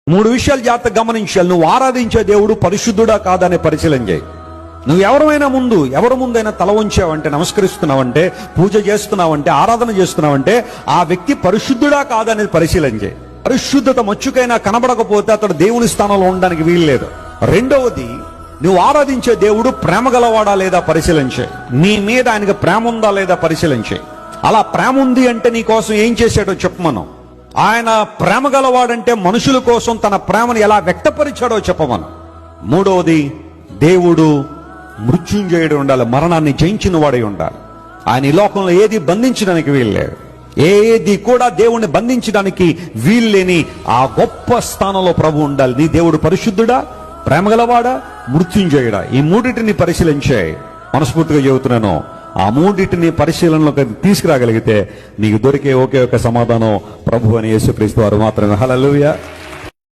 మూడు విషయాలు జాగ్రత్తగా గమనించాలి. నువ్వు ఆరాధించే దేవుడు పరిశుద్ధుడా కాదని పరిశీలన చేయి. నువ్వు ఎవరి ముందైనా తల ఉంచావంటే, నమస్కరిస్తున్నావంటే, పూజ చేస్తున్నావంటే, ఆరాధన చేస్తున్నావంటే ఆ వ్యక్తి పరిశుద్ధుడా కాదనేది పరిశీలన చేయి. పరిశుద్ధత మచ్చుకైనా కనబడకపోతే అతడు దేవుని స్థానంలో ఉండడానికి వీల్లేదు. రెండవది, నువ్వు ఆరాధించే దేవుడు ప్రేమ గలవాడా లేదా పరిశీలన చేయి. నీ మీద ఆయనకి ప్రేమ ఉందా లేదా పరిశీలన చేయి. అలా ప్రేమ ఉంది అంటే నీ కోసం ఏం చేశాడో చెప్పమను. ఆయన ప్రేమ గలవాడంటే మనుషుల కోసం తన ప్రేమను ఎలా వ్యక్తపరిచాడో చెప్పమను. మూడవది, దేవుడు మృత్యుంజయుడు ఉండాలి, మరణాన్ని జయించిన వాడై ఉండాలి. ఆయన ఈ లోకంలో ఏది బంధించడానికి వీల్లేదు, ఏది కూడా దేవుణ్ణి బంధించడానికి వీల్లేని ఆ గొప్ప స్థానంలో ప్రభు ఉండాలి. నీ దేవుడు పరిశుద్ధుడా, ప్రేమగలవాడా, మృత్యుంజయుడా? ఈ మూడింటిని పరిశీలించాయి. మనస్ఫూర్తిగా చెబుతున్నాను, ఆ మూడింటిని పరిశీలనలోకి తీసుకురాగలిగితే నీకు దొరికే ఒకే ఒక సమాధానం ప్రభు అని యేసుక్రీస్తు వారు మాత్రమే. హల్లెలూయా.